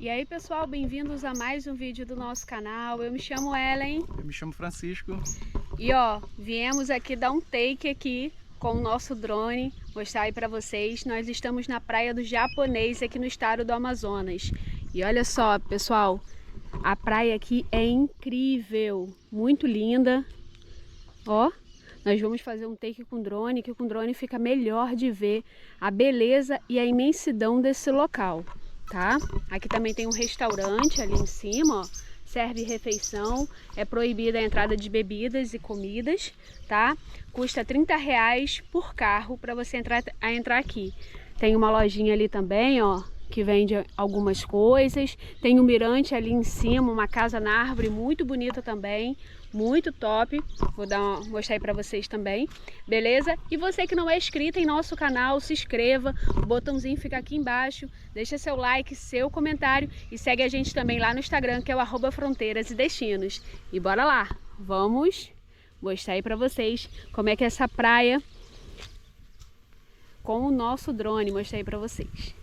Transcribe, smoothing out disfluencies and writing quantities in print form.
E aí pessoal, bem-vindos a mais um vídeo do nosso canal. Eu me chamo Além. Eu me chamo Francisco. E ó, viemos aqui dar um take aqui com o nosso drone, mostrar aí pra vocês. Nós estamos na praia do Japonês, aqui no estado do Amazonas. E olha só, pessoal, a praia aqui é incrível, muito linda. Ó, nós vamos fazer um take com drone, que com drone fica melhor de ver a beleza e a imensidão desse local, tá? Aqui também tem um restaurante ali em cima, ó, serve refeição, é proibida a entrada de bebidas e comidas, tá? Custa R$30 por carro para você entrar aqui. Tem uma lojinha ali também, ó, que vende algumas coisas. Tem um mirante ali em cima, uma casa na árvore muito bonita também, muito top. Vou mostrar aí pra vocês também, beleza? E você que não é inscrito em nosso canal, se inscreva, o botãozinho fica aqui embaixo, deixa seu like, seu comentário e segue a gente também lá no Instagram, que é o @fronteiras-e-destinos. E bora lá, vamos mostrar aí pra vocês como é que é essa praia com o nosso drone, mostrar aí pra vocês.